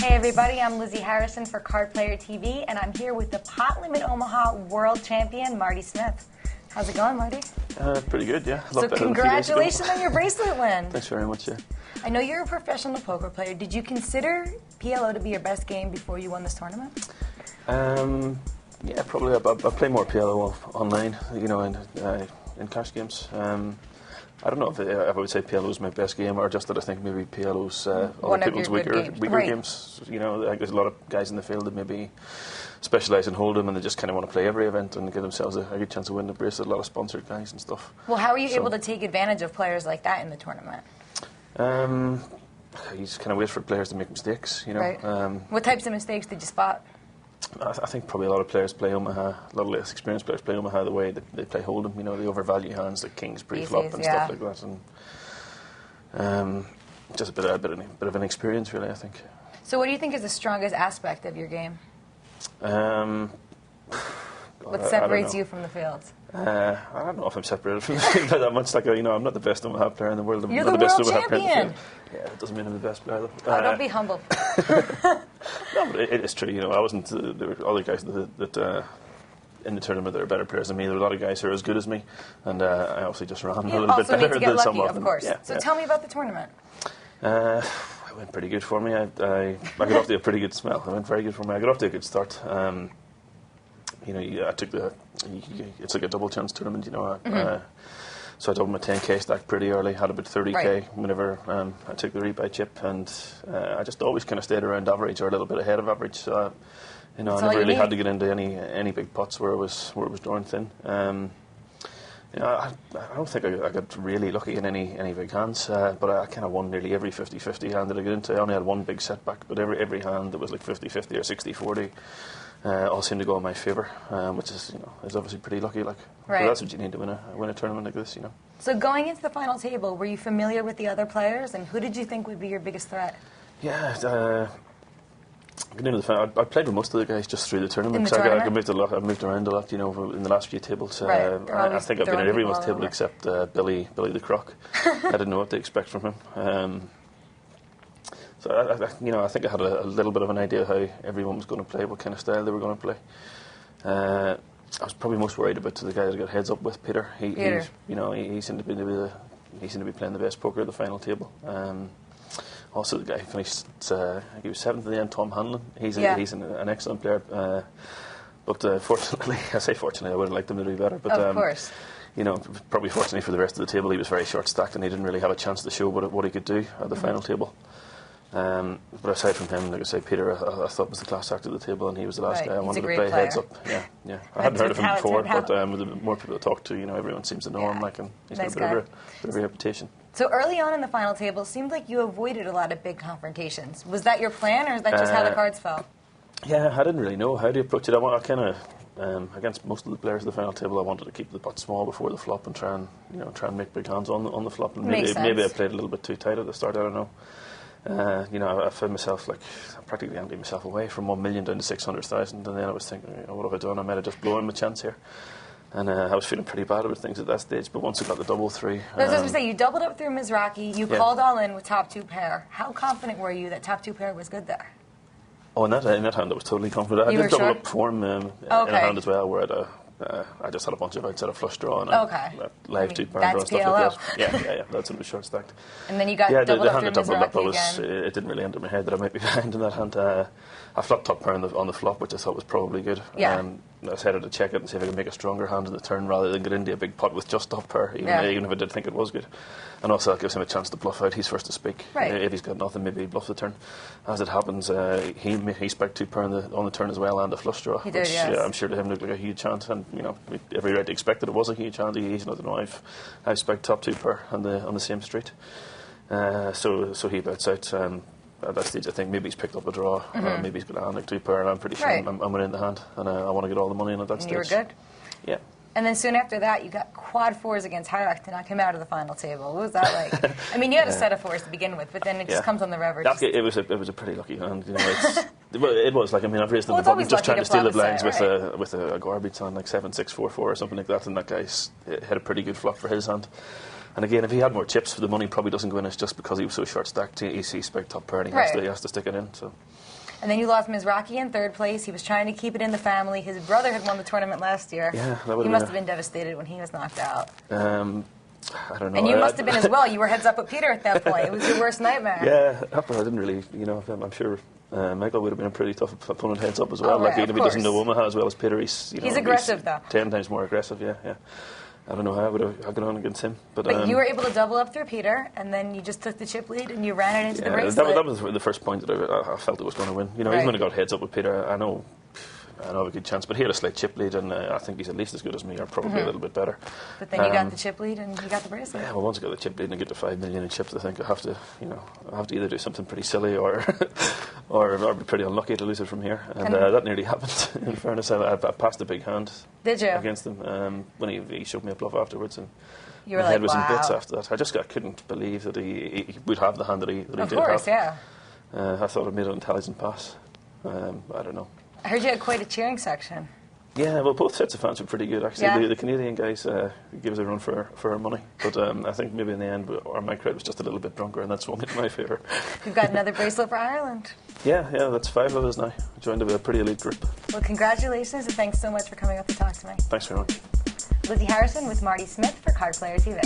Hey everybody, I'm Lizzie Harrison for Card Player TV, and I'm here with the Pot Limit Omaha World Champion, Marty Smyth. How's it going, Marty? Pretty good, yeah. So congratulations on your bracelet win. Thanks very much, yeah. I know you're a professional poker player. Did you consider PLO to be your best game before you won this tournament? Yeah, probably. I play more PLO online, you know, in cash games. I don't know if I would say PLO is my best game, or just that I think maybe PLO's other people's weaker games. You know, like there's a lot of guys in the field that maybe specialise in Hold'em, and they just kind of want to play every event and give themselves a good chance to win the bracelet. A lot of sponsored guys and stuff. Well, how are you able to take advantage of players like that in the tournament? You just kind of wait for players to make mistakes, you know. Right. What types of mistakes did you spot? I think probably a lot of players play Omaha, a lot of less experienced players play Omaha the way that they play Hold'em. You know, they overvalue hands like kings pre-flop and stuff like that, and just a bit of an experience, really, I think. So, what do you think is the strongest aspect of your game? What separates you from the field? I don't know if I'm separated from the field that much. Like, you know, I'm not the best Omaha player in the world. You're not the best world champion. Yeah, that doesn't mean I'm the best player, though. Oh, don't be humble. No, but it is true. You know, I wasn't. There were other guys that in the tournament that are better players than me. There were a lot of guys who are as good as me, and I obviously just ran a little bit better than some of them. Of course. Yeah, so tell me about the tournament. It went pretty good for me. I got off to a pretty good smell. It went very good for me. I got off to a good start. You know, I took it's like a double chance tournament, you know. So I doubled my 10k stack pretty early, had about 30k whenever I took the rebuy chip, and I just always kind of stayed around average or a little bit ahead of average. So, you know, I never really had to get into any big pots where it was drawn thin. You know, I don't think I got really lucky in any big hands, but I kind of won nearly every 50-50 hand that I got into. I only had one big setback, but every hand that was like 50-50 or 60-40 all seemed to go in my favour, which is, you know, is obviously pretty lucky. Like, but that's what you need to win a tournament like this, you know. So going into the final table, were you familiar with the other players, and who did you think would be your biggest threat? Yeah. Getting into the final, I played with most of the guys just through the tournament. I moved around a lot, you know, in the last few tables. I think I've been at everyone's table except Billy the Croc. I didn't know what to expect from him. So you know, I think I had a little bit of an idea how everyone was going to play, what kind of style they were going to play. I was probably most worried about the guy that I got heads up with, Peter. He seemed to be playing the best poker at the final table. Also, the guy finished, he was 7th in the end, Tom Hanlon. He's an excellent player. But fortunately, I say fortunately, I would have liked him to do better. But, of course. You know, probably fortunately for the rest of the table, he was very short-stacked and he didn't really have a chance to show what he could do at the final table. But aside from him, like I say, Peter, I thought was the class act of the table, and he was the last guy I wanted to play heads up. Yeah. I hadn't heard of him before, but with the more people to talk to, you know, everyone seems to know him, like, and he's got a bit of a reputation. So early on in the final table, it seemed like you avoided a lot of big confrontations. Was that your plan, or is that just how the cards fell? Yeah, I didn't really know how to approach it. I kind of, against most of the players at the final table, I wanted to keep the pot small before the flop and try and make big hands on the flop. And maybe I played a little bit too tight at the start. I don't know. You know, I found myself like practically emptying myself away from 1 million down to 600,000, and then I was thinking, what have I done? I might have just blown my chance here. And I was feeling pretty bad about things at that stage, but once I got the double three... I was going to say, you doubled up through Mizrachi, you called all in with top 2 pair. How confident were you that top 2 pair was good there? Oh, in that hand I was totally confident. I did double up form in a hand as well, where I just had a bunch of outside of flush draw and live 2 pair draw and stuff like that. Yeah, that's when it was short stacked. And then you got doubled up through Mizrachi again. It didn't really enter my head that I might be behind in that hand. I flopped top pair on the flop, which I thought was probably good. Yeah. I decided to check it and see if I could make a stronger hand in the turn rather than get into a big pot with just top pair, even if I did think it was good. And also that gives him a chance to bluff out. He's first to speak. If he's got nothing, maybe he'd bluff the turn. As it happens, he spiked 2 pair on the turn as well, and a flush draw. He did, which, I'm sure to him looked like a huge chance, and you know, every right to expect that it was a huge hand. He's not to know I've spiked top 2 pair on the same street. So he bets out. At that stage, I think maybe he's picked up a draw, or maybe he's got a hand like 2 pair, and I'm pretty sure I'm winning the hand, and I want to get all the money in at that stage. You were good? Yeah. And then soon after that, you got quad 4s against Hirak to knock him out of the final table. What was that like? I mean, you had a set of 4s to begin with, but then it just comes on the river. It was a pretty lucky hand. You know, it was like, I mean, I've raised the button just trying to steal the blinds with a garbage hand like 7-6-4-4 or something like that, and that guy's had a pretty good flop for his hand. And again, if he had more chips, the money probably doesn't go in. It's just because he was so short stacked. He spiked top pair, and he has to stick it in. So And then you lost Mizraki in third place. He was trying to keep it in the family. His brother had won the tournament last year. Yeah, that would He must have been devastated when he was knocked out. I don't know. And you must have been as well. You were heads up with Peter at that point. It was your worst nightmare. Yeah, but I didn't really, I'm sure Michael would have been a pretty tough opponent heads up as well. Oh, like, yeah, even if he doesn't know Omaha as well as Peter, he's aggressive, though. 10 times more aggressive, yeah. I don't know how I would have gone on against him. But you were able to double up through Peter, and then you just took the chip lead and you ran it into the bracelet. That was the first point that I felt it was going to win. Even when I got heads up with Peter, I know I have a good chance, but he had a slight chip lead, and I think he's at least as good as me, or probably a little bit better. But then you got the chip lead, and you got the bracelet. Yeah, well, once I got the chip lead and I get to 5 million in chips, I think I have to either do something pretty silly or be pretty unlucky to lose it from here. And that nearly happened. In fairness, I passed a big hand. Did you? Against him when he showed me a bluff afterwards, and you were my head was in wow. bits after that. I couldn't believe that he would have the hand that he did have. Of course, yeah. I thought I made an intelligent pass. I don't know. I heard you had quite a cheering section. Yeah, well, both sets of fans were pretty good, actually. Yeah. The Canadian guys gave us a run for our money. But I think maybe in the end, my crowd was just a little bit drunker, and that swung in my favour. You've got another bracelet for Ireland. Yeah, that's 5 of us now. I joined a pretty elite group. Well, congratulations, and thanks so much for coming up to talk to me. Thanks very much. Lizzie Harrison with Marty Smyth for Card Player TV.